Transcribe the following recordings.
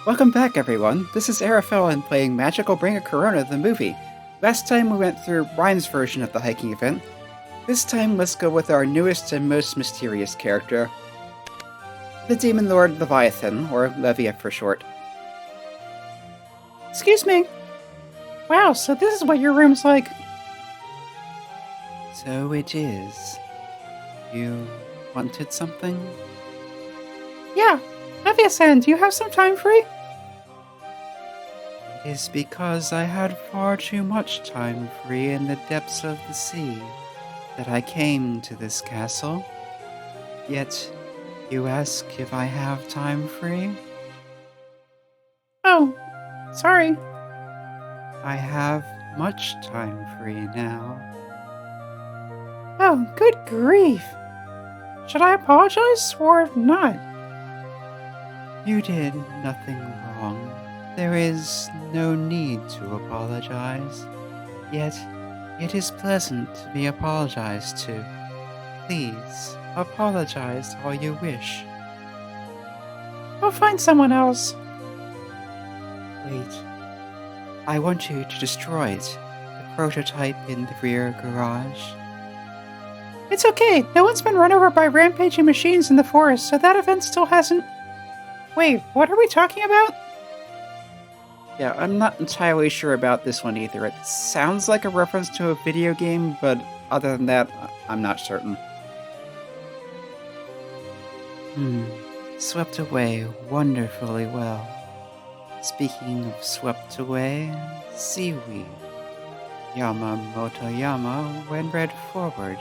Welcome back, everyone. This is Arafel playing Magical Bringer Korona, the movie. Last time we went through Ryan's version of the hiking event. This time, let's go with our newest and most mysterious character, the Demon Lord Leviathan, or Levia for short. Excuse me. Wow, so this is what your room's like. So it is. You wanted something? Yeah. Levia-san, do you have some time free? It is because I had far too much time free in the depths of the sea that I came to this castle. Yet, you ask if I have time free? Oh, sorry. I have much time free now. Oh, good grief. Should I apologize or not? You did nothing wrong. There is no need to apologize. Yet, it is pleasant to be apologized to. Please, apologize all you wish. I'll find someone else. Wait. I want you to destroy it. The prototype in the rear garage. It's okay. No one's been run over by rampaging machines in the forest, so that event still hasn't... Wait, what are we talking about? Yeah, I'm not entirely sure about this one either. It sounds like a reference to a video game, but other than that, I'm not certain. Swept away wonderfully well. Speaking of swept away, seaweed. Yamamoto Yama when read forward.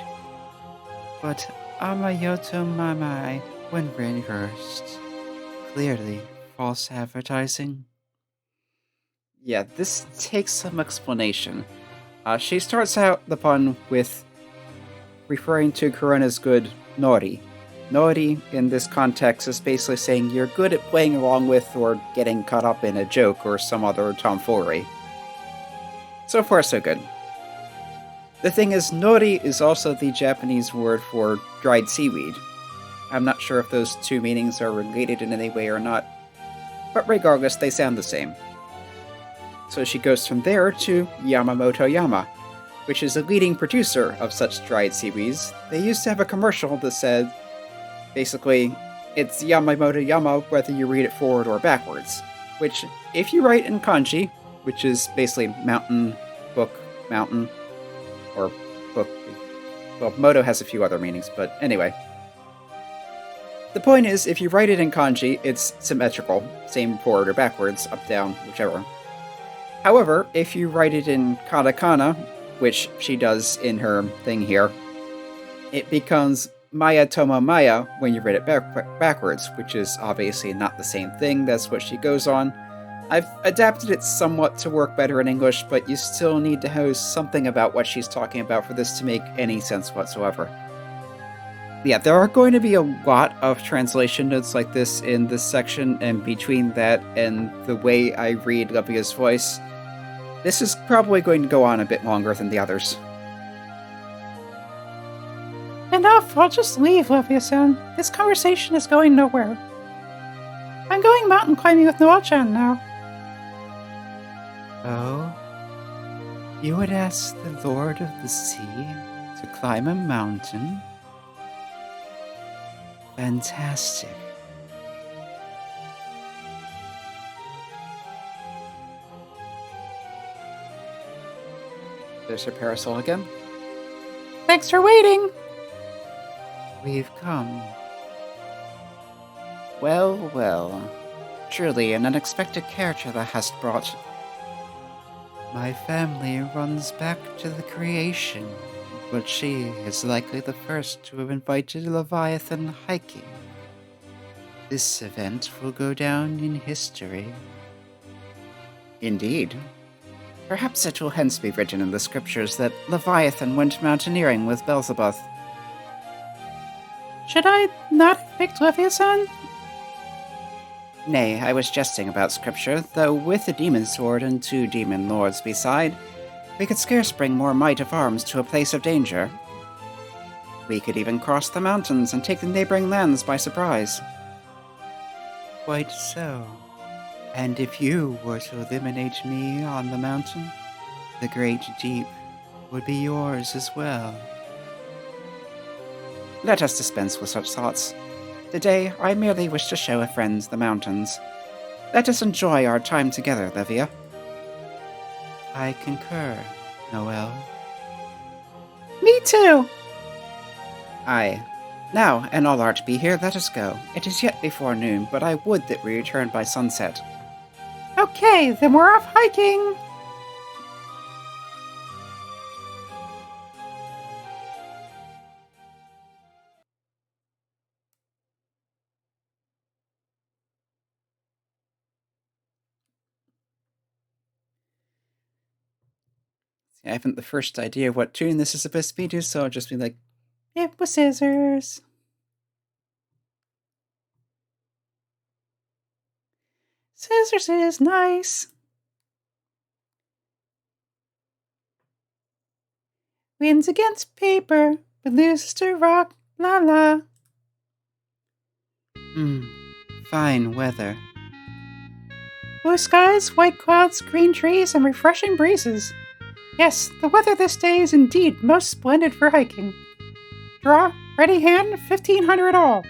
But Amayoto Mamai when reversed. Clearly false advertising. Yeah, this takes some explanation. She starts out the pun with referring to Korona's good Nori. Nori, in this context, is basically saying you're good at playing along with or getting caught up in a joke or some other tomfoolery. So far, so good. The thing is, Nori is also the Japanese word for dried seaweed. I'm not sure if those two meanings are related in any way or not, but regardless, they sound the same. So she goes from there to Yamamoto Yama, which is a leading producer of such dried seaweeds. They used to have a commercial that said, basically, it's Yamamoto Yama whether you read it forward or backwards, which, if you write in kanji, which is basically mountain, book, mountain, or book, well, moto has a few other meanings, but anyway. The point is, if you write it in kanji, it's symmetrical, same forward or backwards, up, down, whichever. However, if you write it in katakana, which she does in her thing here, it becomes Maya Toma Maya when you read it backwards, which is obviously not the same thing. That's what she goes on. I've adapted it somewhat to work better in English, but you still need to have something about what she's talking about for this to make any sense whatsoever. Yeah, there are going to be a lot of translation notes like this in this section, and between that and the way I read Levia's voice, this is probably going to go on a bit longer than the others. Enough, I'll just leave, Levia-san. This conversation is going nowhere. I'm going mountain climbing with Noel-chan now. Oh? You would ask the Lord of the Sea to climb a mountain? Fantastic. There's her parasol again. Thanks for waiting. We've come. Well, well. Truly an unexpected character thou hast brought. My family runs back to the creation, but she is likely the first to have invited Leviathan hiking. This event will go down in history. Indeed. Perhaps it will hence be written in the scriptures that Leviathan went mountaineering with Beelzebub. Should I not have picked Levia-san? Nay, I was jesting about scripture, though with a demon sword and 2 demon lords beside, we could scarce bring more might of arms to a place of danger. We could even cross the mountains and take the neighboring lands by surprise. Quite so. And if you were to eliminate me on the mountain, the great deep would be yours as well. Let us dispense with such thoughts. Today, I merely wish to show a friend the mountains. Let us enjoy our time together, Levia. I concur, Noel. Me too! Aye. Now, and all are to be here, let us go. It is yet before noon, but I would that we return by sunset. Okay, then we're off hiking! I haven't the first idea of what tune this is supposed to be to, so I'll just be like, It was scissors. Scissors is nice. Wins against paper, but loses to rock, la la. fine weather. Blue skies, white clouds, green trees, and refreshing breezes. Yes, the weather this day is indeed most splendid for hiking. Draw, ready hand, 1500 all.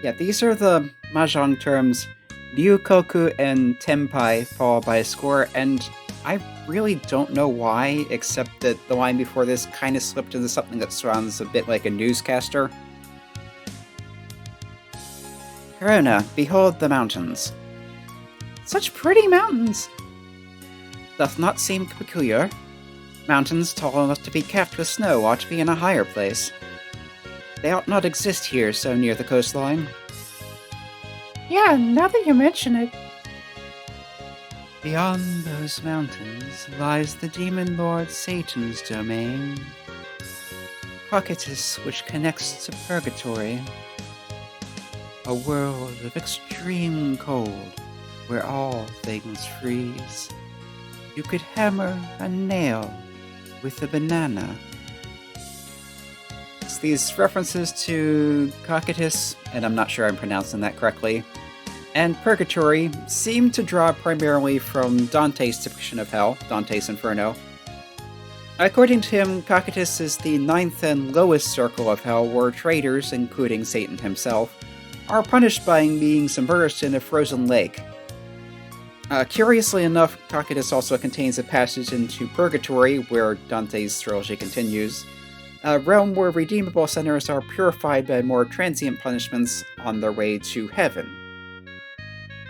Yeah, these are the mahjong terms. Ryukoku and Tenpai fall by a score, and I really don't know why, except that the line before this kind of slipped into something that sounds a bit like a newscaster. Korona, behold the mountains. Such pretty mountains. Doth not seem peculiar. Mountains tall enough to be capped with snow ought to be in a higher place. They ought not exist here so near the coastline. Yeah, now that you mention it. Beyond those mountains lies the demon lord Satan's domain, Cocytus, which connects to purgatory, a world of extreme cold where all things freeze. You could hammer a nail with a banana. It's these references to Cocytus, and I'm not sure I'm pronouncing that correctly, and Purgatory seem to draw primarily from Dante's depiction of hell, Dante's Inferno. According to him, Cocytus is the ninth and lowest circle of hell, where traitors, including Satan himself, are punished by being submerged in a frozen lake. Curiously enough, Cocytus also contains a passage into Purgatory, where Dante's trilogy continues, a realm where redeemable sinners are purified by more transient punishments on their way to heaven.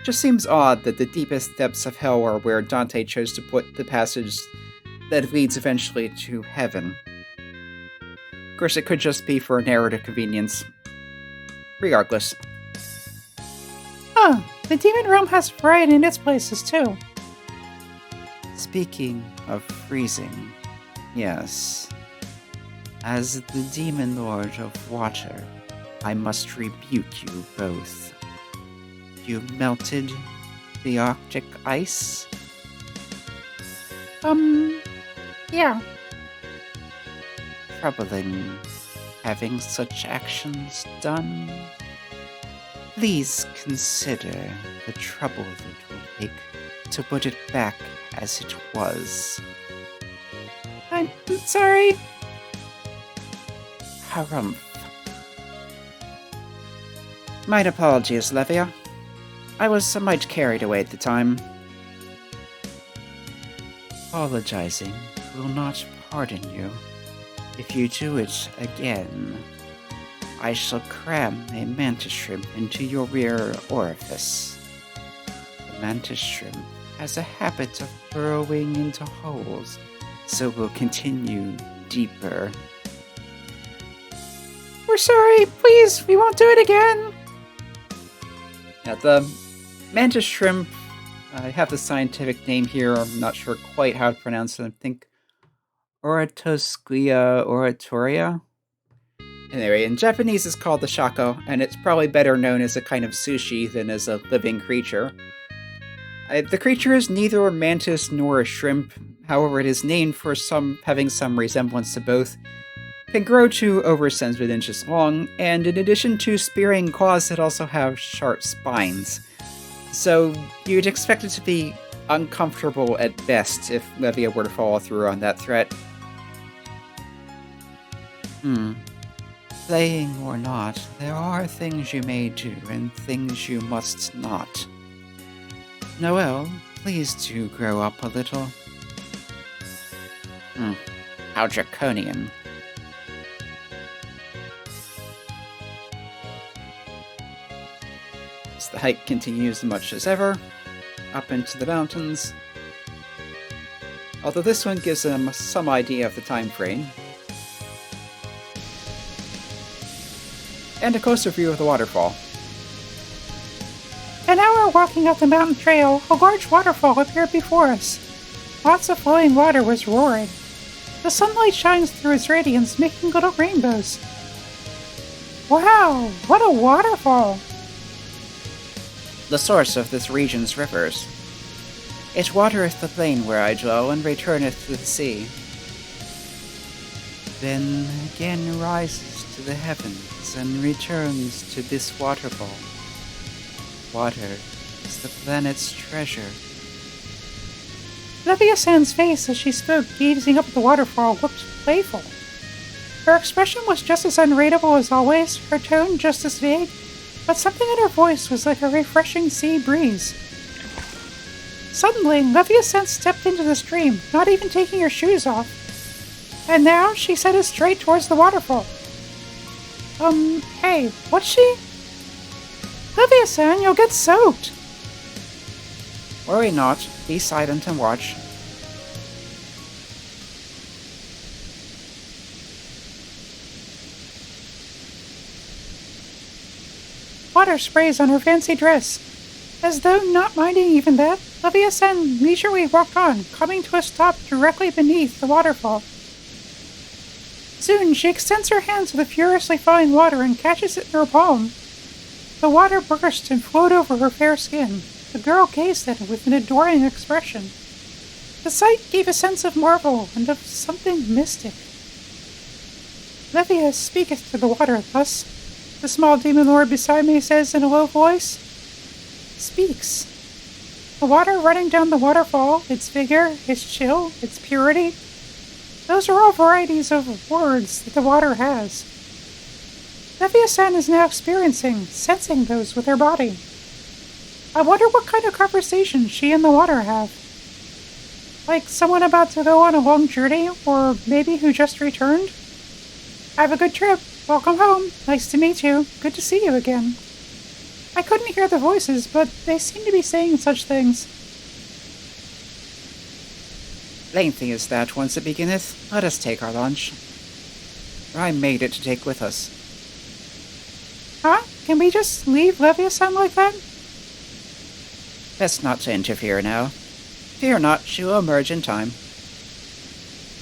Just seems odd that the deepest depths of hell are where Dante chose to put the passage that leads eventually to heaven. Of course, it could just be for narrative convenience. Regardless. Huh, the demon realm has variety in its places too. Speaking of freezing, yes. As the demon lord of water, I must rebuke you both. You melted the Arctic ice? Yeah. Troubling having such actions done. Please consider the trouble it will take to put it back as it was. I'm sorry. Harumph. My apologies, Levia. I was somewhat carried away at the time. Apologizing will not pardon you. If you do it again, I shall cram a mantis shrimp into your rear orifice. The mantis shrimp has a habit of burrowing into holes, so we'll continue deeper. We're sorry, please, we won't do it again. Now, the mantis shrimp, I have the scientific name here, I'm not sure quite how to pronounce it. I think Oratosclia oratoria. Anyway, in Japanese it's called the shako, and it's probably better known as a kind of sushi than as a living creature. The creature is neither a mantis nor a shrimp, however it is named for having some resemblance to both. Can grow to over 7 inches long, and in addition to spearing claws, it also have sharp spines. So you'd expect it to be uncomfortable at best if Levia were to follow through on that threat. Hmm. Playing or not, there are things you may do and things you must not. Noel, please do grow up a little. How draconian. As the hike continues much as ever, up into the mountains. Although this one gives them some idea of the time frame. And a closer view of the waterfall. An hour walking up the mountain trail, a large waterfall appeared before us. Lots of flowing water was roaring. The sunlight shines through its radiance, making little rainbows. Wow, what a waterfall! The source of this region's rivers. It watereth the plain where I dwell, and returneth to the sea. Then again rises to the heavens, and returns to this waterfall. Water is the planet's treasure. Levia-san's face as she spoke, gazing up at the waterfall, looked playful. Her expression was just as unreadable as always, her tone just as vague, but something in her voice was like a refreshing sea breeze. Suddenly, Levia-san stepped into the stream, not even taking her shoes off. And now she set us straight towards the waterfall. Hey, what's she? Levia-san, you'll get soaked! Worry not, be silent and watch. Water sprays on her fancy dress. As though not minding even that, Levia-san leisurely walked on, coming to a stop directly beneath the waterfall. Soon she extends her hands to the furiously falling water and catches it in her palm. The water burst and flowed over her fair skin. The girl gazed at it with an adoring expression. The sight gave a sense of marvel and of something mystic. Levia speaketh to the water thus, the small demon lord beside me says in a low voice. Speaks. The water running down the waterfall, its vigor, its chill, its purity, those are all varieties of words that the water has. Levia-san is now experiencing, sensing those with her body. I wonder what kind of conversation she and the water have. Like someone about to go on a long journey, or maybe who just returned? Have a good trip. Welcome home. Nice to meet you. Good to see you again. I couldn't hear the voices, but they seemed to be saying such things. Lengthy is that once it beginneth. Let us take our lunch. I made it to take with us. Huh? Can we just leave Levia-san like that? Best not to interfere now. Fear not, she will emerge in time.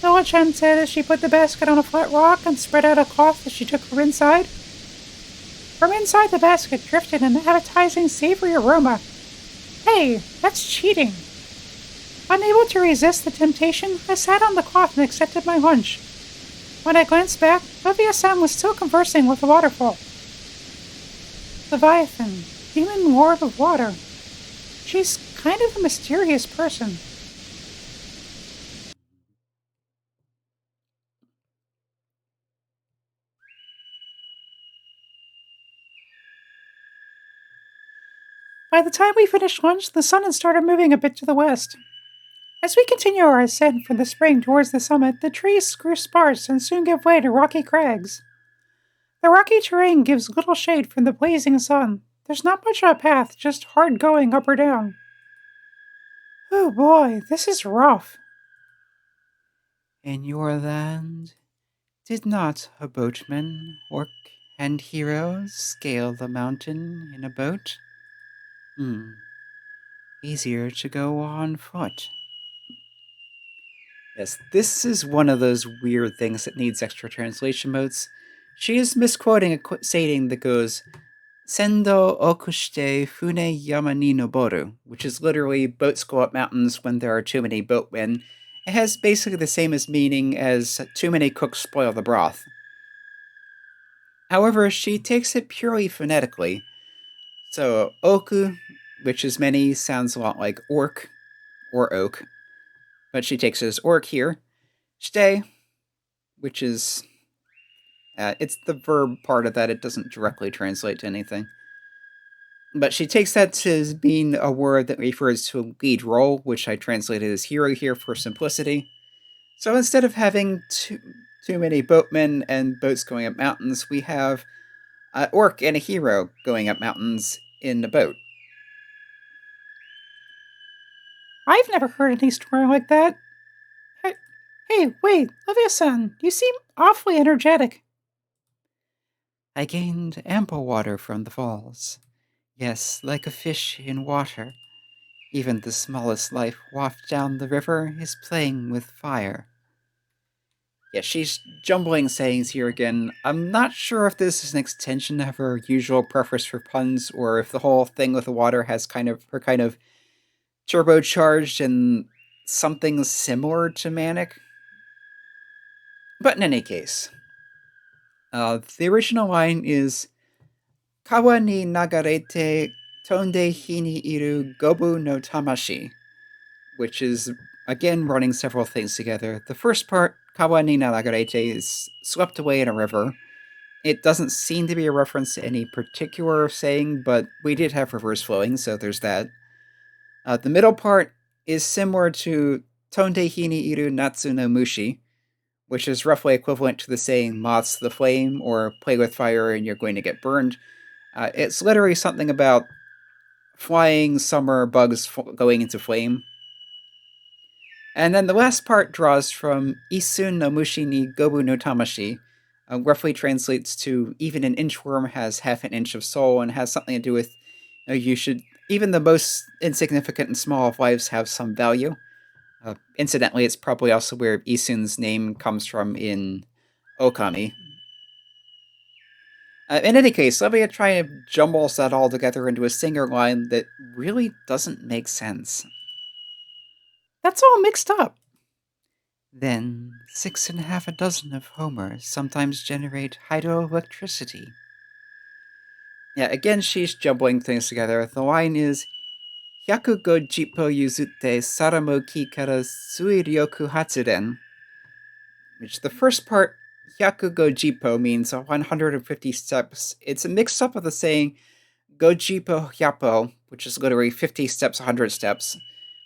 Noa-chan said as she put the basket on a flat rock and spread out a cloth as she took from inside. From inside the basket drifted an appetizing, savory aroma. Hey, that's cheating. Unable to resist the temptation, I sat on the cloth and accepted my lunch. When I glanced back, Levia-san was still conversing with the waterfall. Leviathan, demon lord of water. She's kind of a mysterious person. By the time we finished lunch, the sun had started moving a bit to the west. As we continue our ascent from the spring towards the summit, the trees grew sparse and soon gave way to rocky crags. The rocky terrain gives little shade from the blazing sun. There's not much of a path, just hard going up or down. Oh boy, this is rough. In your land, did not a boatman, orc, and hero scale the mountain in a boat? Easier to go on foot. Yes, this is one of those weird things that needs extra translation modes. She is misquoting a saying that goes, Sendo okushite fune yama ni noboru, which is literally boats go up mountains when there are too many boatmen. It has basically the same as meaning as too many cooks spoil the broth. However, she takes it purely phonetically. So, oku which is many sounds a lot like orc or oak, but she takes it as orc here. Stay, which is it's the verb part of that. It doesn't directly translate to anything. But she takes that as being a word that refers to a lead role, which I translated as hero here for simplicity. So instead of having too many boatmen and boats going up mountains, we have an orc and a hero going up mountains in a boat. I've never heard any story like that. Hey, wait, Levia-san, you seem awfully energetic. I gained ample water from the falls. Yes, like a fish in water. Even the smallest life wafted down the river is playing with fire. Yeah, she's jumbling sayings here again. I'm not sure if this is an extension of her usual preference for puns, or if the whole thing with the water has kind of turbocharged and something similar to manic. But in any case, the original line is Kawa ni nagarete tonde hini iru gobu no tamashi, which is again running several things together. The first part, Kawa ni nagarete, is swept away in a river. It doesn't seem to be a reference to any particular saying, but we did have reverse flowing, so there's that. The middle part is similar to Tonde hini iru natsu no mushi, which is roughly equivalent to the saying moths to the flame or play with fire and you're going to get burned. It's literally something about flying summer bugs going into flame. And then the last part draws from Isun no mushi ni gobu no tamashi, roughly translates to even an inchworm has half an inch of soul and has something to do with you should, even the most insignificant and small of lives have some value. Incidentally, it's probably also where Isun's name comes from in Okami. In any case, Levia trying to jumbles that all together into a singer line that really doesn't make sense. That's all mixed up. Then 6.5 dozen of homers sometimes generate hydroelectricity. Yeah, again, she's jumbling things together. The line is Hyaku go jippo yuzute saramo ki kara suiryoku hatsuren, which the first part, Hyaku go jippo, means 150 steps. It's a mix up of the saying go jippo hyapo, which is literally 50 steps, 100 steps,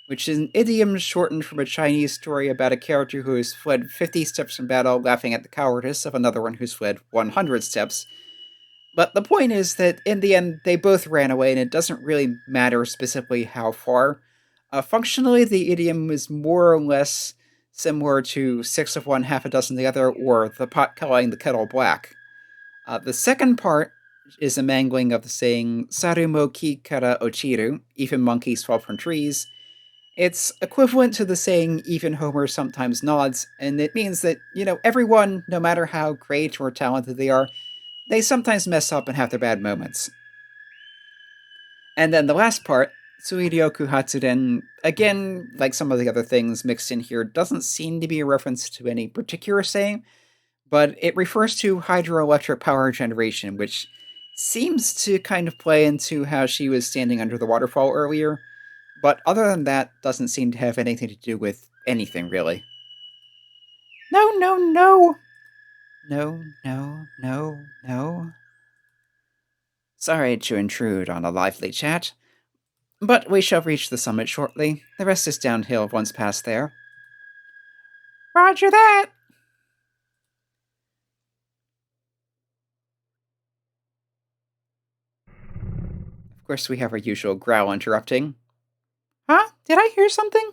which is an idiom shortened from a Chinese story about a character who has fled 50 steps from battle, laughing at the cowardice of another one who's fled 100 steps. But the point is that in the end, they both ran away, and it doesn't really matter specifically how far. Functionally, the idiom is more or less similar to 6 of one, half a dozen the other, or the pot calling the kettle black. The second part is a mangling of the saying Sarumo ki kara ochiru, even monkeys fall from trees. It's equivalent to the saying even Homer sometimes nods, and it means that, everyone, no matter how great or talented they are, they sometimes mess up and have their bad moments. And then the last part, Suiryoku Hatsuren, again, like some of the other things mixed in here, doesn't seem to be a reference to any particular saying, but it refers to hydroelectric power generation, which seems to kind of play into how she was standing under the waterfall earlier. But other than that, doesn't seem to have anything to do with anything, really. No, no, no. No, no, no, no. Sorry to intrude on a lively chat, but we shall reach the summit shortly. The rest is downhill once past there. Roger that. Of course, we have our usual growl interrupting. Huh? Did I hear something?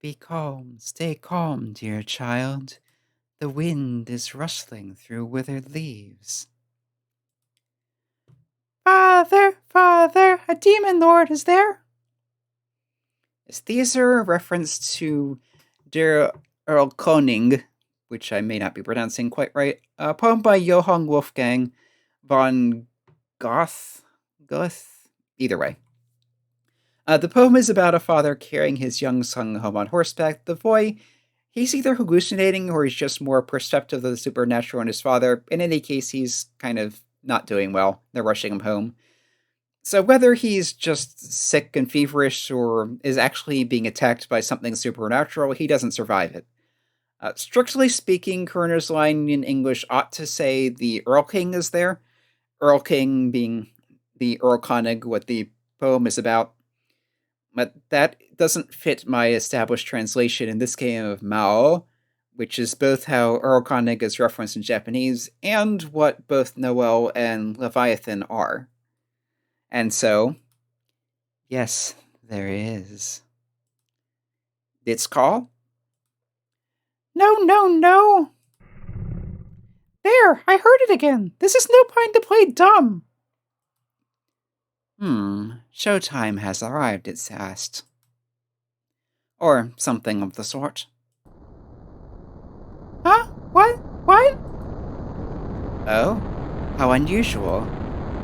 Be calm, stay calm, dear child. The wind is rustling through withered leaves. Father, father, a demon lord is there? These are a reference to Der Erlkönig, which I may not be pronouncing quite right, a poem by Johann Wolfgang von Goethe. Either way. The poem is about a father carrying his young son home on horseback. The boy, he's either hallucinating or he's just more perceptive of the supernatural in his father. In any case, he's kind of not doing well. They're rushing him home. So whether he's just sick and feverish or is actually being attacked by something supernatural, he doesn't survive it. Strictly speaking, Korona's line in English ought to say the Earl King is there. Earl King being the Earl Konig, what the poem is about. But that doesn't fit my established translation in this game of Mao, which is both how Earl Konig is referenced in Japanese and what both Noel and Leviathan are. And so, yes, there is. Its call? No, no, no. There, I heard it again. This is no time to play dumb. Showtime has arrived, it's asked. Or something of the sort. Huh? What? What? Oh? How unusual.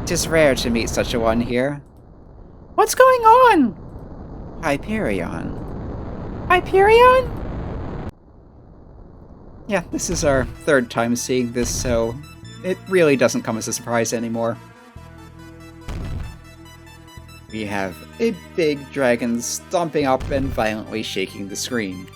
'Tis rare to meet such a one here. What's going on? Hyperion. Hyperion? Yeah, this is our third time seeing this, so it really doesn't come as a surprise anymore. We have a big dragon stomping up and violently shaking the screen.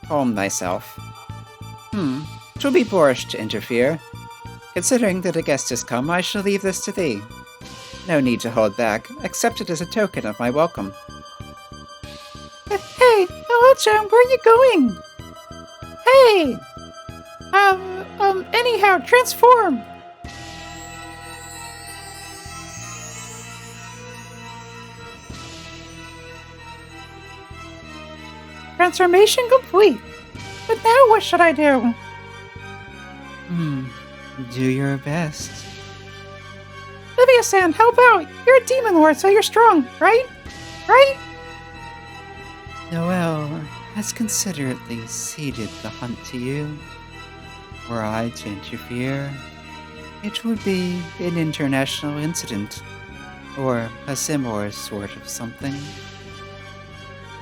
Calm thyself. 'Twill be boorish to interfere. Considering that a guest has come, I shall leave this to thee. No need to hold back. Accept it as a token of my welcome. Hey, hello, John. Where are you going? Hey! Anyhow, transform! Transformation complete. But now what should I do? Do your best. Levia-san, how about? You're a demon lord, so you're strong, right? Right? Noel has considerately ceded the hunt to you. Were I to interfere, it would be an international incident, or a similar sort of something.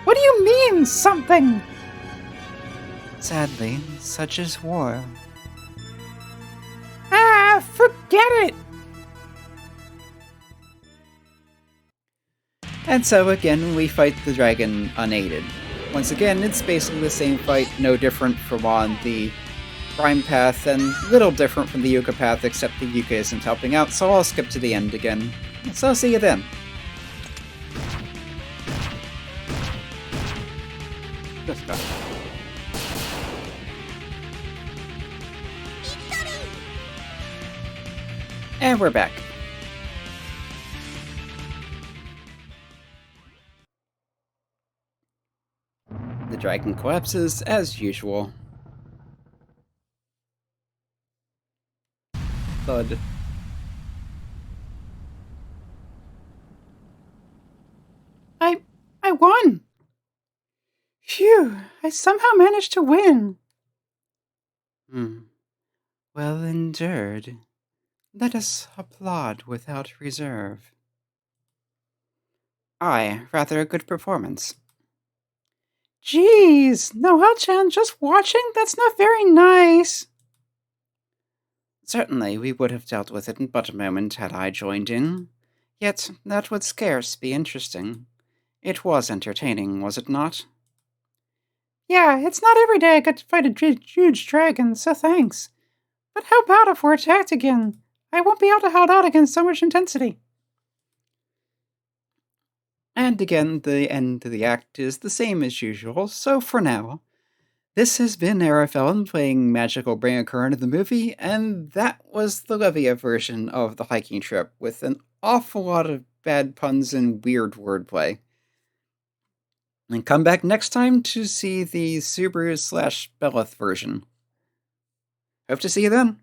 What do you mean, something? Sadly, such is war. Forget it! And so again, we fight the dragon unaided. Once again, it's basically the same fight, no different from on the Prime path, and little different from the Yuka path, except the Yuka isn't helping out, so I'll skip to the end again. So I'll see you then. Just go. And we're back. The dragon collapses as usual. Thud. I won! Phew, I somehow managed to win. Well endured. Let us applaud without reserve. Aye, rather a good performance. Jeez, Noel-chan, just watching? That's not very nice. Certainly, we would have dealt with it in but a moment had I joined in. Yet, that would scarce be interesting. It was entertaining, was it not? Yeah, it's not every day I get to fight a huge dragon, so thanks. But how about if we're attacked again? I won't be able to hold out against so much intensity. And again, the end of the act is the same as usual, so for now, this has been Arafellin playing Magical Brain Korona the movie, and that was the Levia version of the hiking trip, with an awful lot of bad puns and weird wordplay. And come back next time to see the Subaru/Belith version. Hope to see you then.